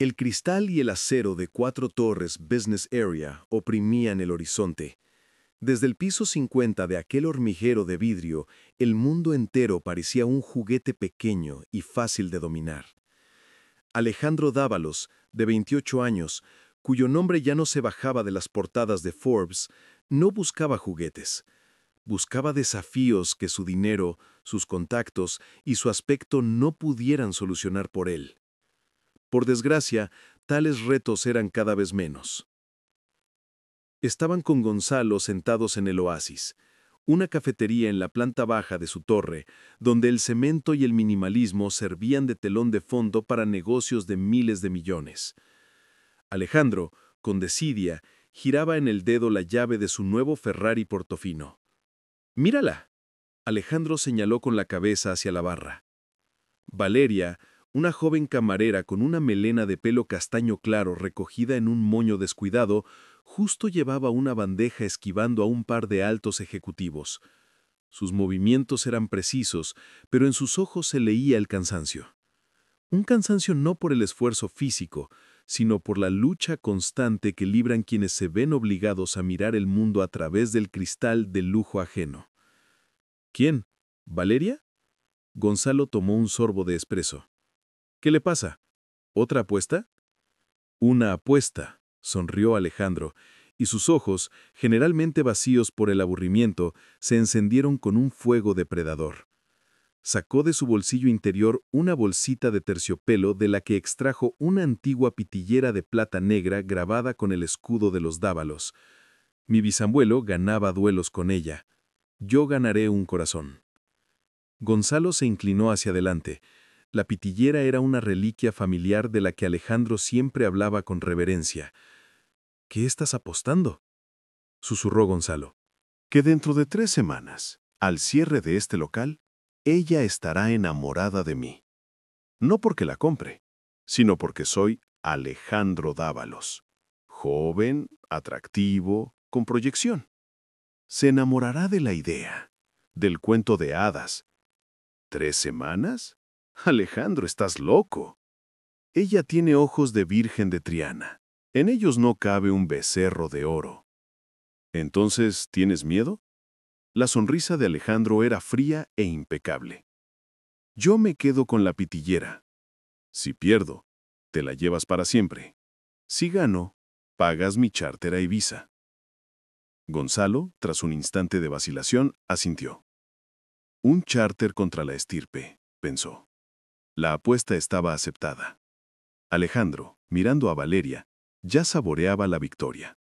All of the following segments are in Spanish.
El cristal y el acero de 4 torres Business Area oprimían el horizonte. Desde el piso 50 de aquel hormiguero de vidrio, el mundo entero parecía un juguete pequeño y fácil de dominar. Alejandro Dávalos, de 28 años, cuyo nombre ya no se bajaba de las portadas de Forbes, no buscaba juguetes. Buscaba desafíos que su dinero, sus contactos y su aspecto no pudieran solucionar por él. Por desgracia, tales retos eran cada vez menos. Estaban con Gonzalo sentados en el Oasis, una cafetería en la planta baja de su torre, donde el cemento y el minimalismo servían de telón de fondo para negocios de miles de millones. Alejandro, con desidia, giraba en el dedo la llave de su nuevo Ferrari Portofino. «¡Mírala!», Alejandro señaló con la cabeza hacia la barra. Valeria, una joven camarera con una melena de pelo castaño claro recogida en un moño descuidado, justo llevaba una bandeja esquivando a un par de altos ejecutivos. Sus movimientos eran precisos, pero en sus ojos se leía el cansancio. Un cansancio no por el esfuerzo físico, sino por la lucha constante que libran quienes se ven obligados a mirar el mundo a través del cristal del lujo ajeno. ¿Quién? ¿Valeria? Gonzalo tomó un sorbo de espresso. ¿Qué le pasa? ¿Otra apuesta? Una apuesta, sonrió Alejandro, y sus ojos, generalmente vacíos por el aburrimiento, se encendieron con un fuego depredador. Sacó de su bolsillo interior una bolsita de terciopelo de la que extrajo una antigua pitillera de plata negra grabada con el escudo de los Dávalos. Mi bisabuelo ganaba duelos con ella. Yo ganaré un corazón. Gonzalo se inclinó hacia adelante. La pitillera era una reliquia familiar de la que Alejandro siempre hablaba con reverencia. «¿Qué estás apostando?», susurró Gonzalo. Que dentro de 3 semanas, al cierre de este local, ella estará enamorada de mí. No porque la compre, sino porque soy Alejandro Dávalos. Joven, atractivo, con proyección. Se enamorará de la idea, del cuento de hadas. ¿3 semanas? Alejandro, estás loco. Ella tiene ojos de virgen de Triana. En ellos no cabe un becerro de oro. ¿Entonces tienes miedo? La sonrisa de Alejandro era fría e impecable. Yo me quedo con la pitillera. Si pierdo, te la llevas para siempre. Si gano, pagas mi chárter a Ibiza. Gonzalo, tras un instante de vacilación, asintió. Un chárter contra la estirpe, pensó. La apuesta estaba aceptada. Alejandro, mirando a Valeria, ya saboreaba la victoria.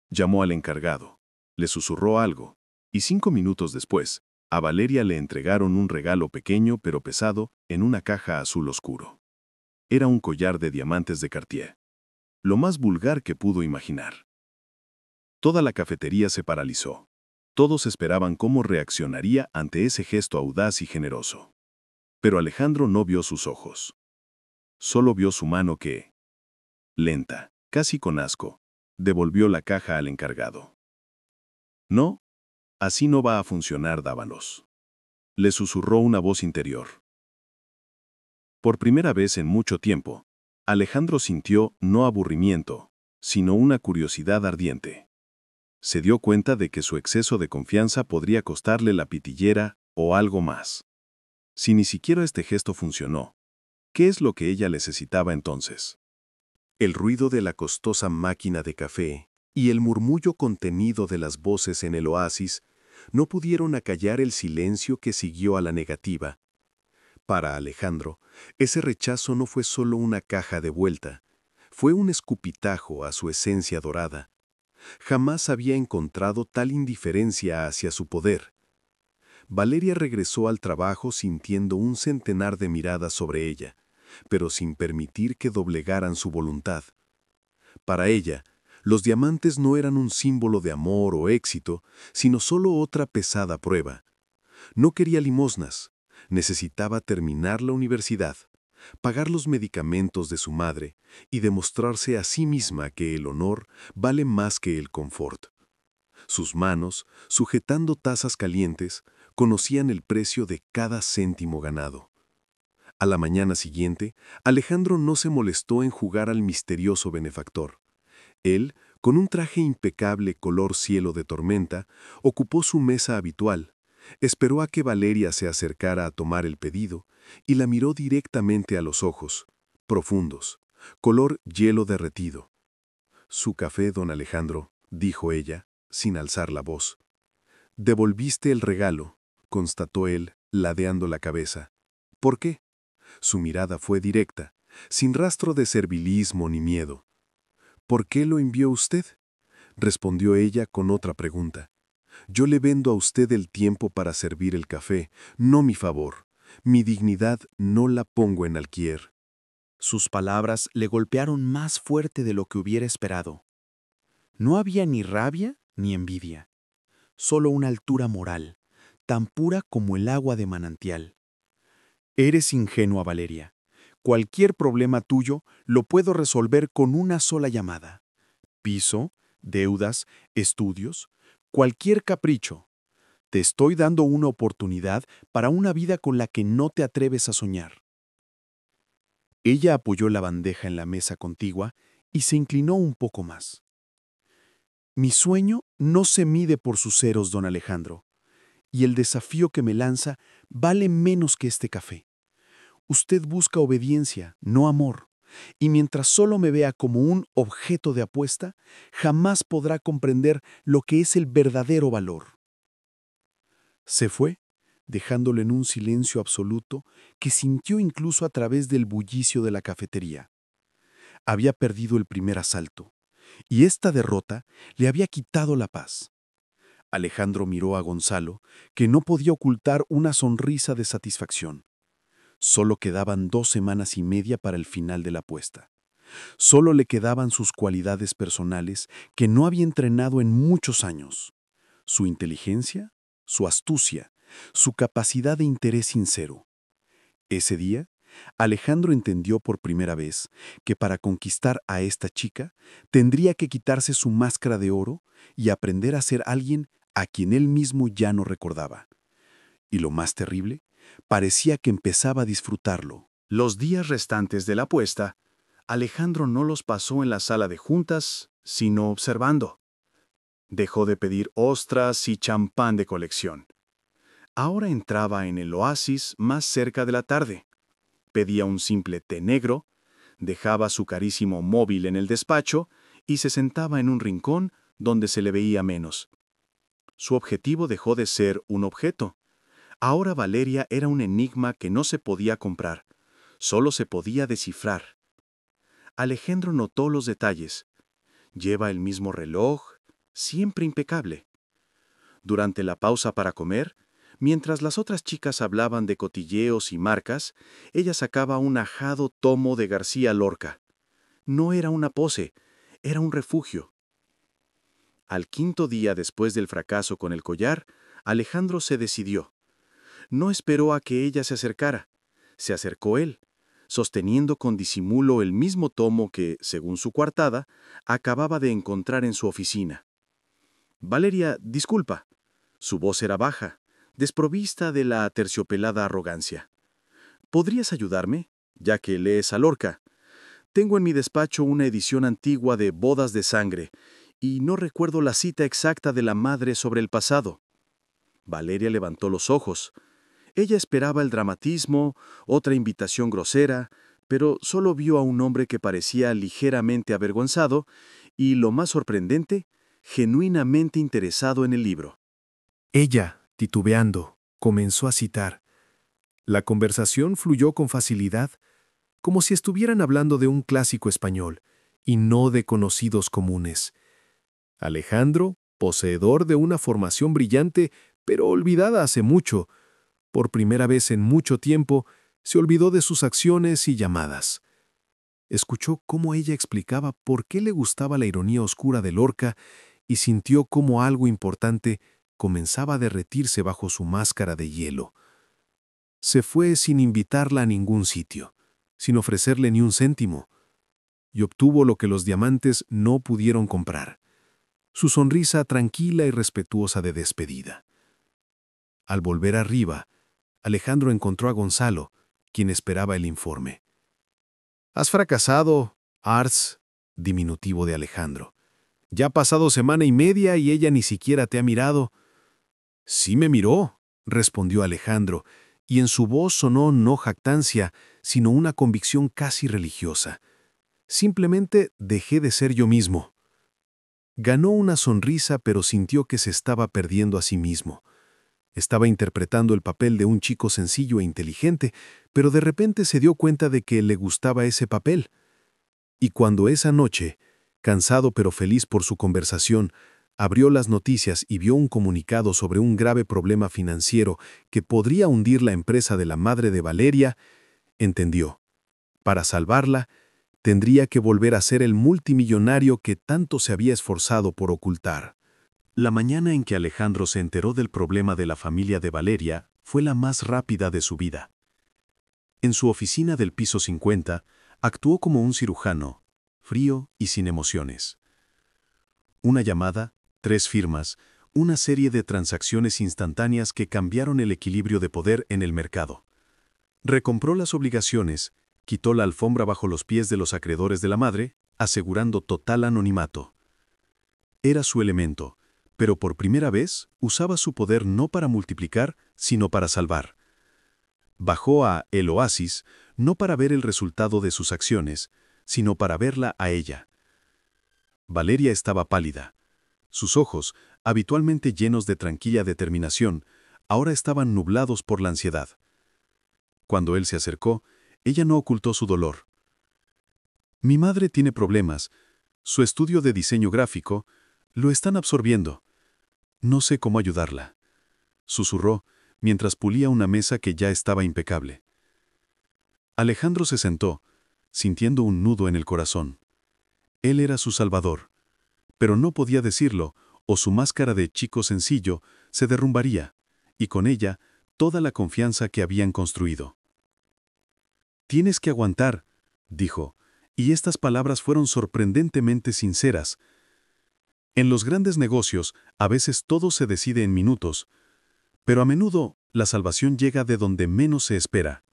Llamó al encargado, le susurró algo, y 5 minutos después, a Valeria le entregaron un regalo pequeño pero pesado en una caja azul oscuro. Era un collar de diamantes de Cartier, lo más vulgar que pudo imaginar. Toda la cafetería se paralizó. Todos esperaban cómo reaccionaría ante ese gesto audaz y generoso. Pero Alejandro no vio sus ojos. Solo vio su mano que, lenta, casi con asco, devolvió la caja al encargado. No, así no va a funcionar, Dávalos. Le susurró una voz interior. Por primera vez en mucho tiempo, Alejandro sintió no aburrimiento, sino una curiosidad ardiente. Se dio cuenta de que su exceso de confianza podría costarle la pitillera o algo más. Si ni siquiera este gesto funcionó, ¿qué es lo que ella necesitaba entonces? El ruido de la costosa máquina de café y el murmullo contenido de las voces en el oasis no pudieron acallar el silencio que siguió a la negativa. Para Alejandro, ese rechazo no fue solo una caja de vuelta, fue un escupitajo a su esencia dorada. Jamás había encontrado tal indiferencia hacia su poder. Valeria regresó al trabajo sintiendo un centenar de miradas sobre ella, pero sin permitir que doblegaran su voluntad. Para ella, los diamantes no eran un símbolo de amor o éxito, sino solo otra pesada prueba. No quería limosnas, necesitaba terminar la universidad, pagar los medicamentos de su madre y demostrarse a sí misma que el honor vale más que el confort. Sus manos, sujetando tazas calientes, conocían el precio de cada céntimo ganado. A la mañana siguiente, Alejandro no se molestó en jugar al misterioso benefactor. Él, con un traje impecable color cielo de tormenta, ocupó su mesa habitual, esperó a que Valeria se acercara a tomar el pedido y la miró directamente a los ojos, profundos, color hielo derretido. «Su café, don Alejandro», dijo ella, sin alzar la voz. «Devolviste el regalo», constató él, ladeando la cabeza. «¿Por qué?» Su mirada fue directa, sin rastro de servilismo ni miedo. «¿Por qué lo envió usted?», respondió ella con otra pregunta. «Yo le vendo a usted el tiempo para servir el café, no mi favor. Mi dignidad no la pongo en alquiler». Sus palabras le golpearon más fuerte de lo que hubiera esperado. No había ni rabia ni envidia, solo una altura moral, tan pura como el agua de manantial. «Eres ingenua, Valeria. Cualquier problema tuyo lo puedo resolver con una sola llamada. Piso, deudas, estudios, cualquier capricho. Te estoy dando una oportunidad para una vida con la que no te atreves a soñar». Ella apoyó la bandeja en la mesa contigua y se inclinó un poco más. «Mi sueño no se mide por sus ceros, don Alejandro, y el desafío que me lanza vale menos que este café. Usted busca obediencia, no amor, y mientras solo me vea como un objeto de apuesta, jamás podrá comprender lo que es el verdadero valor». Se fue, dejándolo en un silencio absoluto que sintió incluso a través del bullicio de la cafetería. Había perdido el primer asalto, y esta derrota le había quitado la paz. Alejandro miró a Gonzalo, que no podía ocultar una sonrisa de satisfacción. Solo quedaban 2 semanas y media para el final de la apuesta. Solo le quedaban sus cualidades personales que no había entrenado en muchos años: su inteligencia, su astucia, su capacidad de interés sincero. Ese día, Alejandro entendió por primera vez que para conquistar a esta chica tendría que quitarse su máscara de oro y aprender a ser alguien a quien él mismo ya no recordaba. Y lo más terrible, parecía que empezaba a disfrutarlo. Los días restantes de la apuesta, Alejandro no los pasó en la sala de juntas, sino observando. Dejó de pedir ostras y champán de colección. Ahora entraba en el oasis más cerca de la tarde. Pedía un simple té negro, dejaba su carísimo móvil en el despacho y se sentaba en un rincón donde se le veía menos. Su objetivo dejó de ser un objeto. Ahora Valeria era un enigma que no se podía comprar, solo se podía descifrar. Alejandro notó los detalles. Lleva el mismo reloj, siempre impecable. Durante la pausa para comer, mientras las otras chicas hablaban de cotilleos y marcas, ella sacaba un ajado tomo de García Lorca. No era una pose, era un refugio. Al quinto día después del fracaso con el collar, Alejandro se decidió. No esperó a que ella se acercara. Se acercó él, sosteniendo con disimulo el mismo tomo que, según su coartada, acababa de encontrar en su oficina. «Valeria, disculpa». Su voz era baja, desprovista de la aterciopelada arrogancia. «¿Podrías ayudarme, ya que lees a Lorca? Tengo en mi despacho una edición antigua de Bodas de Sangre, y no recuerdo la cita exacta de la madre sobre el pasado». Valeria levantó los ojos. Ella esperaba el dramatismo, otra invitación grosera, pero solo vio a un hombre que parecía ligeramente avergonzado y, lo más sorprendente, genuinamente interesado en el libro. Ella, titubeando, comenzó a citar. La conversación fluyó con facilidad, como si estuvieran hablando de un clásico español, y no de conocidos comunes. Alejandro, poseedor de una formación brillante, pero olvidada hace mucho, por primera vez en mucho tiempo, se olvidó de sus acciones y llamadas. Escuchó cómo ella explicaba por qué le gustaba la ironía oscura de Lorca y sintió cómo algo importante comenzaba a derretirse bajo su máscara de hielo. Se fue sin invitarla a ningún sitio, sin ofrecerle ni un céntimo, y obtuvo lo que los diamantes no pudieron comprar: su sonrisa tranquila y respetuosa de despedida. Al volver arriba, Alejandro encontró a Gonzalo, quien esperaba el informe. «Has fracasado, Ars», diminutivo de Alejandro. «Ya ha pasado semana y media y ella ni siquiera te ha mirado». «Sí me miró», respondió Alejandro, y en su voz sonó no jactancia, sino una convicción casi religiosa. «Simplemente dejé de ser yo mismo». Ganó una sonrisa, pero sintió que se estaba perdiendo a sí mismo. Estaba interpretando el papel de un chico sencillo e inteligente, pero de repente se dio cuenta de que le gustaba ese papel. Y cuando esa noche, cansado pero feliz por su conversación, abrió las noticias y vio un comunicado sobre un grave problema financiero que podría hundir la empresa de la madre de Valeria, entendió. Para salvarla, tendría que volver a ser el multimillonario que tanto se había esforzado por ocultar. La mañana en que Alejandro se enteró del problema de la familia de Valeria fue la más rápida de su vida. En su oficina del piso 50, actuó como un cirujano, frío y sin emociones. Una llamada, 3 firmas, una serie de transacciones instantáneas que cambiaron el equilibrio de poder en el mercado. Recompró las obligaciones, quitó la alfombra bajo los pies de los acreedores de la madre, asegurando total anonimato. Era su elemento, pero por primera vez usaba su poder no para multiplicar, sino para salvar. Bajó a El Oasis no para ver el resultado de sus acciones, sino para verla a ella. Valeria estaba pálida. Sus ojos, habitualmente llenos de tranquila determinación, ahora estaban nublados por la ansiedad. Cuando él se acercó, ella no ocultó su dolor. «Mi madre tiene problemas. Su estudio de diseño gráfico lo están absorbiendo. No sé cómo ayudarla», susurró mientras pulía una mesa que ya estaba impecable. Alejandro se sentó, sintiendo un nudo en el corazón. Él era su salvador, pero no podía decirlo, o su máscara de chico sencillo se derrumbaría, y con ella toda la confianza que habían construido. «Tienes que aguantar», dijo, y estas palabras fueron sorprendentemente sinceras. En los grandes negocios, a veces todo se decide en minutos, pero a menudo la salvación llega de donde menos se espera.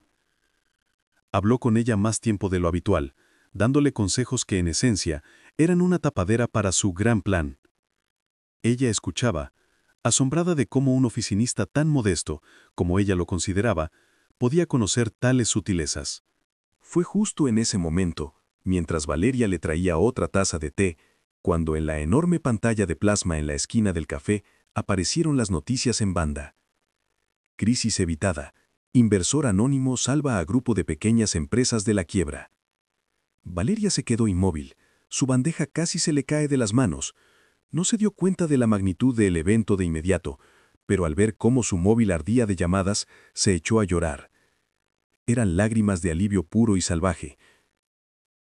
Habló con ella más tiempo de lo habitual, dándole consejos que en esencia eran una tapadera para su gran plan. Ella escuchaba, asombrada de cómo un oficinista tan modesto, como ella lo consideraba, podía conocer tales sutilezas. Fue justo en ese momento, mientras Valeria le traía otra taza de té, cuando en la enorme pantalla de plasma en la esquina del café aparecieron las noticias en banda. Crisis evitada. Inversor anónimo salva a grupo de pequeñas empresas de la quiebra. Valeria se quedó inmóvil. Su bandeja casi se le cae de las manos. No se dio cuenta de la magnitud del evento de inmediato, pero al ver cómo su móvil ardía de llamadas, se echó a llorar. Eran lágrimas de alivio puro y salvaje.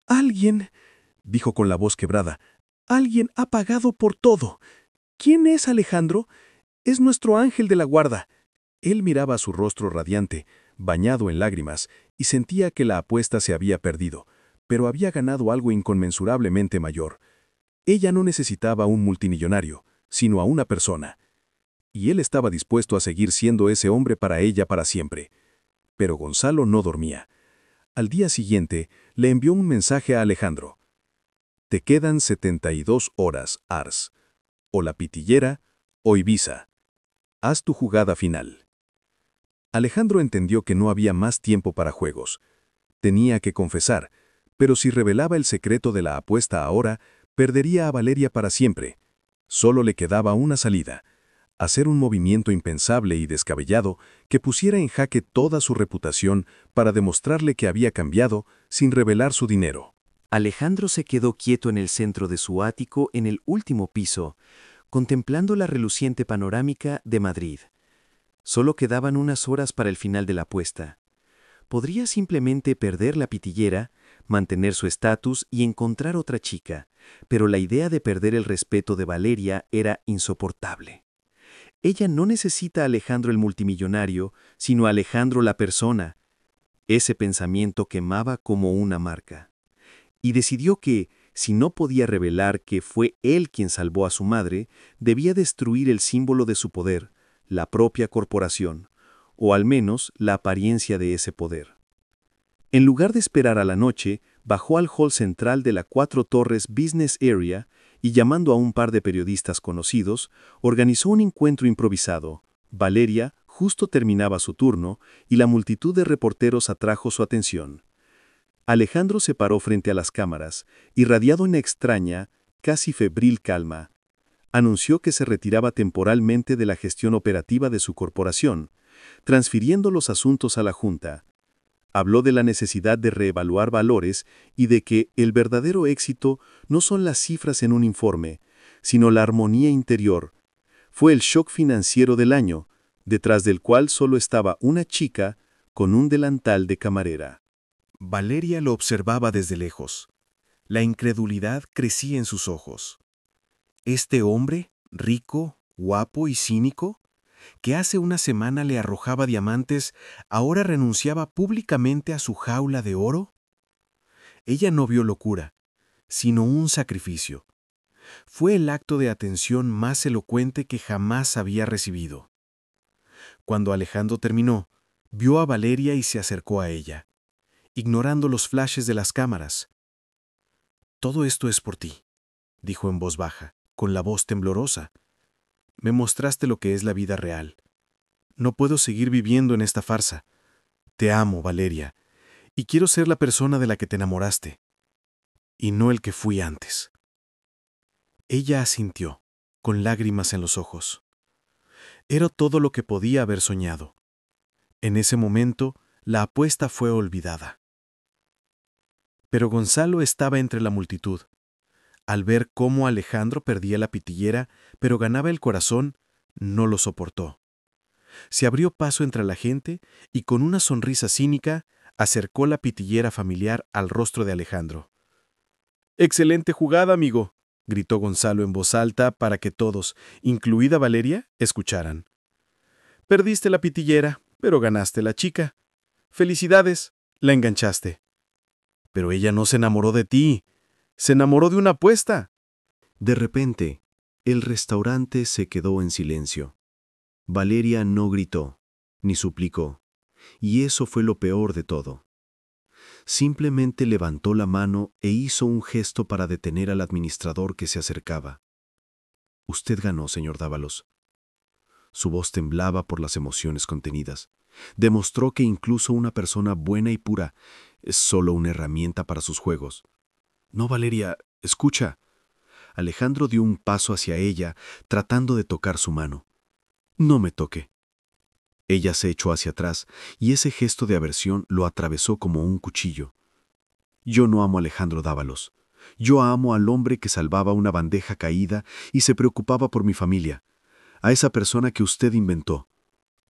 «Alguien», dijo con la voz quebrada, «alguien ha pagado por todo. ¿Quién es Alejandro? Es nuestro ángel de la guarda». Él miraba su rostro radiante, bañado en lágrimas, y sentía que la apuesta se había perdido, pero había ganado algo inconmensurablemente mayor. Ella no necesitaba un multimillonario, sino a una persona. Y él estaba dispuesto a seguir siendo ese hombre para ella para siempre. Pero Gonzalo no dormía. Al día siguiente, le envió un mensaje a Alejandro. «Te quedan 72 horas, Ars. O la pitillera, o Ibiza. Haz tu jugada final». Alejandro entendió que no había más tiempo para juegos. Tenía que confesar, pero si revelaba el secreto de la apuesta ahora, perdería a Valeria para siempre. Solo le quedaba una salida: hacer un movimiento impensable y descabellado que pusiera en jaque toda su reputación para demostrarle que había cambiado sin revelar su dinero. Alejandro se quedó quieto en el centro de su ático en el último piso, contemplando la reluciente panorámica de Madrid. Solo quedaban unas horas para el final de la apuesta. Podría simplemente perder la pitillera, mantener su estatus y encontrar otra chica, pero la idea de perder el respeto de Valeria era insoportable. Ella no necesita a Alejandro el multimillonario, sino a Alejandro la persona. Ese pensamiento quemaba como una marca. Y decidió que, si no podía revelar que fue él quien salvó a su madre, debía destruir el símbolo de su poder, la propia corporación, o al menos la apariencia de ese poder. En lugar de esperar a la noche, bajó al hall central de la Cuatro Torres Business Area y, llamando a un par de periodistas conocidos, organizó un encuentro improvisado. Valeria justo terminaba su turno y la multitud de reporteros atrajo su atención. Alejandro se paró frente a las cámaras, irradiado en extraña, casi febril calma. Anunció que se retiraba temporalmente de la gestión operativa de su corporación, transfiriendo los asuntos a la Junta. Habló de la necesidad de reevaluar valores y de que el verdadero éxito no son las cifras en un informe, sino la armonía interior. Fue el shock financiero del año, detrás del cual solo estaba una chica con un delantal de camarera. Valeria lo observaba desde lejos. La incredulidad crecía en sus ojos. Este hombre, rico, guapo y cínico, que hace una semana le arrojaba diamantes, ahora renunciaba públicamente a su jaula de oro. Ella no vio locura, sino un sacrificio. Fue el acto de atención más elocuente que jamás había recibido. Cuando Alejandro terminó, vio a Valeria y se acercó a ella, ignorando los flashes de las cámaras. «Todo esto es por ti», dijo en voz baja, con la voz temblorosa. «Me mostraste lo que es la vida real. No puedo seguir viviendo en esta farsa. Te amo, Valeria, y quiero ser la persona de la que te enamoraste, y no el que fui antes». Ella asintió, con lágrimas en los ojos. Era todo lo que podía haber soñado. En ese momento, la apuesta fue olvidada. Pero Gonzalo estaba entre la multitud. Al ver cómo Alejandro perdía la pitillera, pero ganaba el corazón, no lo soportó. Se abrió paso entre la gente y con una sonrisa cínica acercó la pitillera familiar al rostro de Alejandro. «¡Excelente jugada, amigo!», gritó Gonzalo en voz alta para que todos, incluida Valeria, escucharan. «Perdiste la pitillera, pero ganaste la chica. ¡Felicidades! La enganchaste». «Pero ella no se enamoró de ti. Se enamoró de una apuesta». De repente, el restaurante se quedó en silencio. Valeria no gritó, ni suplicó, y eso fue lo peor de todo. Simplemente levantó la mano e hizo un gesto para detener al administrador que se acercaba. «Usted ganó, señor Dávalos». Su voz temblaba por las emociones contenidas. Demostró que incluso una persona buena y pura es solo una herramienta para sus juegos. «No, Valeria, escucha». Alejandro dio un paso hacia ella, tratando de tocar su mano. «No me toque». Ella se echó hacia atrás, y ese gesto de aversión lo atravesó como un cuchillo. «Yo no amo a Alejandro Dávalos. Yo amo al hombre que salvaba una bandeja caída y se preocupaba por mi familia. A esa persona que usted inventó.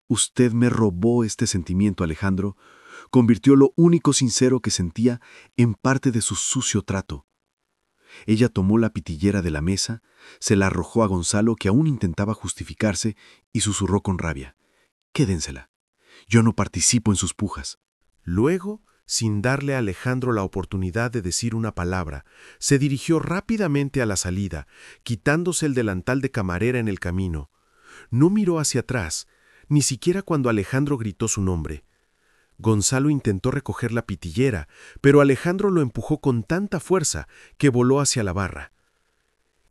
Usted me robó este sentimiento, Alejandro. Convirtió lo único sincero que sentía en parte de su sucio trato». Ella tomó la pitillera de la mesa, se la arrojó a Gonzalo, que aún intentaba justificarse, y susurró con rabia: «Quédensela. Yo no participo en sus pujas». Luego, sin darle a Alejandro la oportunidad de decir una palabra, se dirigió rápidamente a la salida, quitándose el delantal de camarera en el camino. No miró hacia atrás, ni siquiera cuando Alejandro gritó su nombre. Gonzalo intentó recoger la pitillera, pero Alejandro lo empujó con tanta fuerza que voló hacia la barra.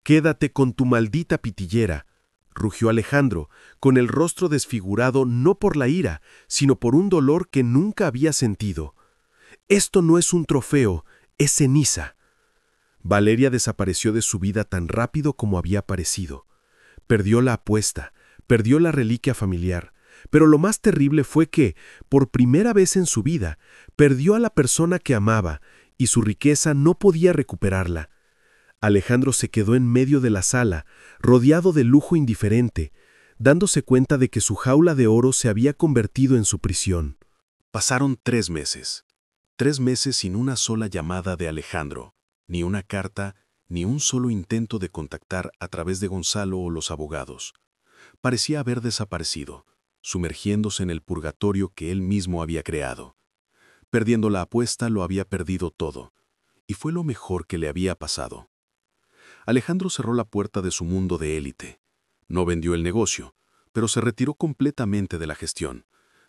«Quédate con tu maldita pitillera», rugió Alejandro, con el rostro desfigurado no por la ira, sino por un dolor que nunca había sentido. «Esto no es un trofeo, es ceniza». Valeria desapareció de su vida tan rápido como había aparecido. Perdió la apuesta, perdió la reliquia familiar, pero lo más terrible fue que, por primera vez en su vida, perdió a la persona que amaba, y su riqueza no podía recuperarla. Alejandro se quedó en medio de la sala, rodeado de lujo indiferente, dándose cuenta de que su jaula de oro se había convertido en su prisión. Pasaron 3 meses. 3 meses sin una sola llamada de Alejandro, ni una carta, ni un solo intento de contactar a través de Gonzalo o los abogados. Parecía haber desaparecido, sumergiéndose en el purgatorio que él mismo había creado. Perdiendo la apuesta, lo había perdido todo, y fue lo mejor que le había pasado. Alejandro cerró la puerta de su mundo de élite. No vendió el negocio, pero se retiró completamente de la gestión,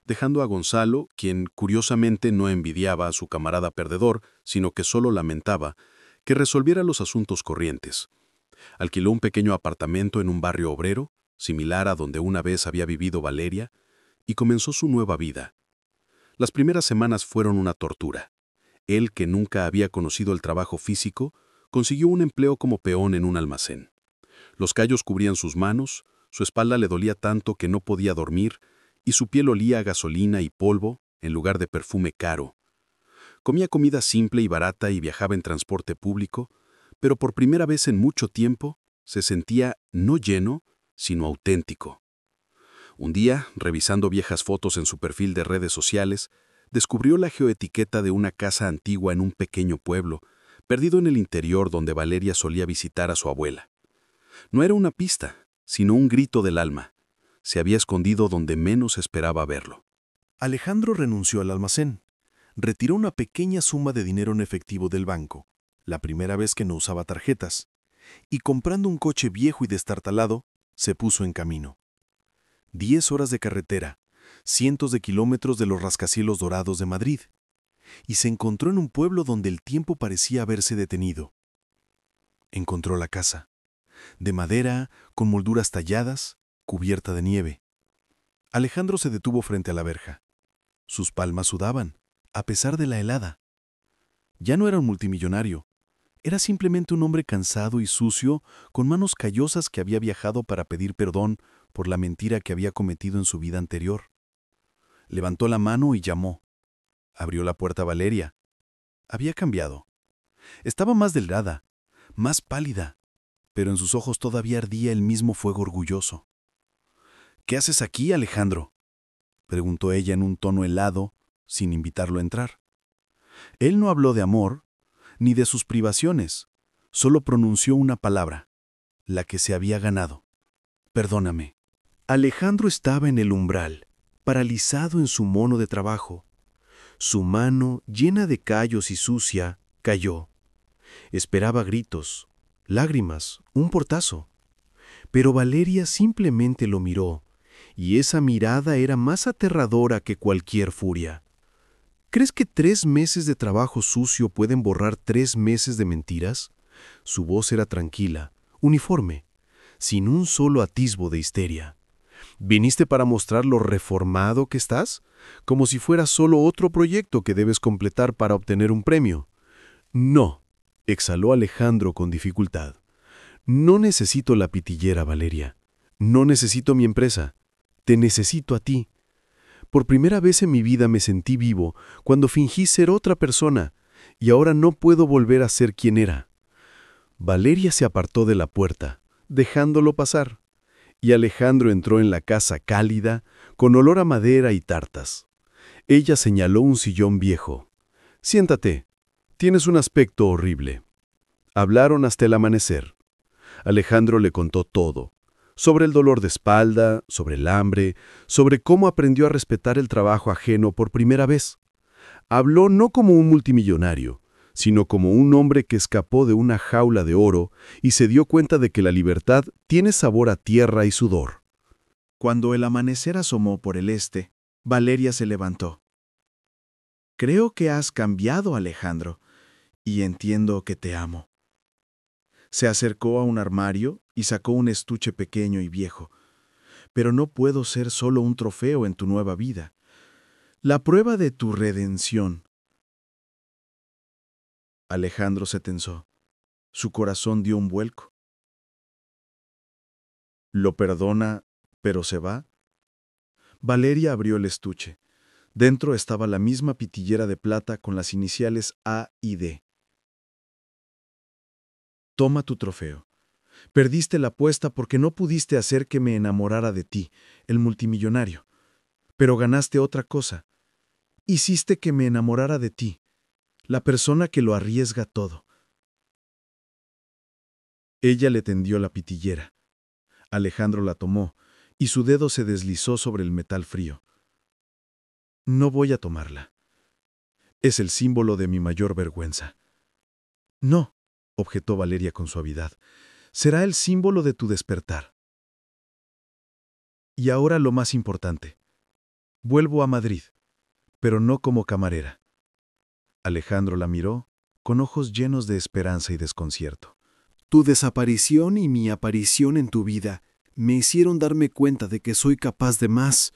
dejando a Gonzalo, quien curiosamente no envidiaba a su camarada perdedor, sino que solo lamentaba, que resolviera los asuntos corrientes. Alquiló un pequeño apartamento en un barrio obrero, similar a donde una vez había vivido Valeria, y comenzó su nueva vida. Las primeras semanas fueron una tortura. Él, que nunca había conocido el trabajo físico, consiguió un empleo como peón en un almacén. Los callos cubrían sus manos, su espalda le dolía tanto que no podía dormir, y su piel olía a gasolina y polvo en lugar de perfume caro. Comía comida simple y barata y viajaba en transporte público, pero por primera vez en mucho tiempo se sentía no lleno, sino auténtico. Un día, revisando viejas fotos en su perfil de redes sociales, descubrió la geoetiqueta de una casa antigua en un pequeño pueblo, perdido en el interior donde Valeria solía visitar a su abuela. No era una pista, sino un grito del alma. Se había escondido donde menos esperaba verlo. Alejandro renunció al almacén. Retiró una pequeña suma de dinero en efectivo del banco, la primera vez que no usaba tarjetas, y comprando un coche viejo y destartalado, se puso en camino. 10 horas de carretera, cientos de kilómetros de los rascacielos dorados de Madrid, y se encontró en un pueblo donde el tiempo parecía haberse detenido. Encontró la casa, de madera, con molduras talladas, cubierta de nieve. Alejandro se detuvo frente a la verja. Sus palmas sudaban, a pesar de la helada. Ya no era un multimillonario. Era simplemente un hombre cansado y sucio, con manos callosas que había viajado para pedir perdón por la mentira que había cometido en su vida anterior. Levantó la mano y llamó. Abrió la puerta Valeria. Había cambiado. Estaba más delgada, más pálida, pero en sus ojos todavía ardía el mismo fuego orgulloso. «¿Qué haces aquí, Alejandro?», preguntó ella en un tono helado, sin invitarlo a entrar. Él no habló de amor, ni de sus privaciones, solo pronunció una palabra, la que se había ganado. «Perdóname». Alejandro estaba en el umbral, paralizado en su mono de trabajo. Su mano, llena de callos y sucia, cayó. Esperaba gritos, lágrimas, un portazo. Pero Valeria simplemente lo miró, y esa mirada era más aterradora que cualquier furia. ¿Crees que 3 meses de trabajo sucio pueden borrar 3 meses de mentiras? Su voz era tranquila, uniforme, sin un solo atisbo de histeria. ¿Viniste para mostrar lo reformado que estás? Como si fuera solo otro proyecto que debes completar para obtener un premio. No, exhaló Alejandro con dificultad. No necesito la pitillera, Valeria. No necesito mi empresa. Te necesito a ti. Por primera vez en mi vida me sentí vivo cuando fingí ser otra persona, y ahora no puedo volver a ser quien era. Valeria se apartó de la puerta, dejándolo pasar, y Alejandro entró en la casa cálida, con olor a madera y tartas. Ella señaló un sillón viejo. «Siéntate. Tienes un aspecto horrible». Hablaron hasta el amanecer. Alejandro le contó todo, sobre el dolor de espalda, sobre el hambre, sobre cómo aprendió a respetar el trabajo ajeno por primera vez. Habló no como un multimillonario, sino como un hombre que escapó de una jaula de oro y se dio cuenta de que la libertad tiene sabor a tierra y sudor. Cuando el amanecer asomó por el este, Valeria se levantó. «Creo que has cambiado, Alejandro, y entiendo que te amo». Se acercó a un armario y sacó un estuche pequeño y viejo. «Pero no puedo ser solo un trofeo en tu nueva vida. La prueba de tu redención». Alejandro se tensó. Su corazón dio un vuelco. «¿Lo perdona, pero se va?» Valeria abrió el estuche. Dentro estaba la misma pitillera de plata con las iniciales A y D. «Toma tu trofeo. Perdiste la apuesta porque no pudiste hacer que me enamorara de ti, el multimillonario. Pero ganaste otra cosa. Hiciste que me enamorara de ti, la persona que lo arriesga todo». Ella le tendió la pitillera. Alejandro la tomó, y su dedo se deslizó sobre el metal frío. «No voy a tomarla. Es el símbolo de mi mayor vergüenza». «No», objetó Valeria con suavidad, «será el símbolo de tu despertar». Y ahora lo más importante. Vuelvo a Madrid, pero no como camarera. Alejandro la miró, con ojos llenos de esperanza y desconcierto. Tu desaparición y mi aparición en tu vida me hicieron darme cuenta de que soy capaz de más.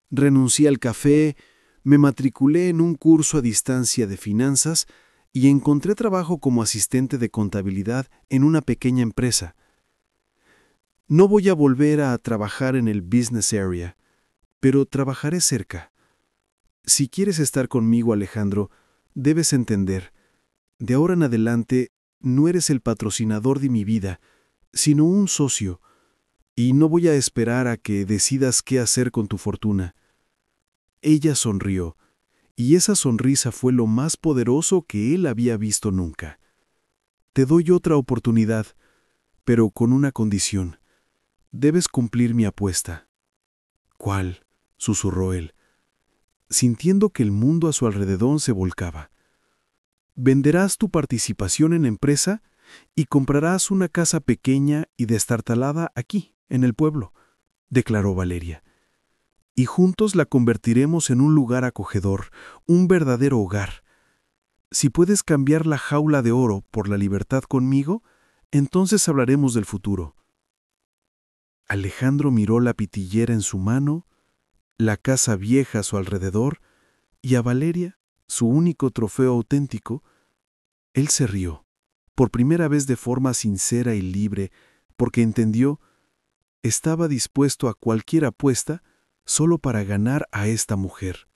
Renuncié al café, me matriculé en un curso a distancia de finanzas y encontré trabajo como asistente de contabilidad en una pequeña empresa. No voy a volver a trabajar en el business area, pero trabajaré cerca. Si quieres estar conmigo, Alejandro, debes entender, de ahora en adelante no eres el patrocinador de mi vida, sino un socio, y no voy a esperar a que decidas qué hacer con tu fortuna. Ella sonrió, y esa sonrisa fue lo más poderoso que él había visto nunca. Te doy otra oportunidad, pero con una condición. Debes cumplir mi apuesta. ¿Cuál?, susurró él, sintiendo que el mundo a su alrededor se volcaba. Venderás tu participación en la empresa y comprarás una casa pequeña y destartalada aquí, en el pueblo, declaró Valeria. Y juntos la convertiremos en un lugar acogedor, un verdadero hogar. Si puedes cambiar la jaula de oro por la libertad conmigo, entonces hablaremos del futuro. Alejandro miró la pitillera en su mano, la casa vieja a su alrededor, y a Valeria, su único trofeo auténtico. Él se rió, por primera vez de forma sincera y libre, porque entendió, estaba dispuesto a cualquier apuesta solo para ganar a esta mujer.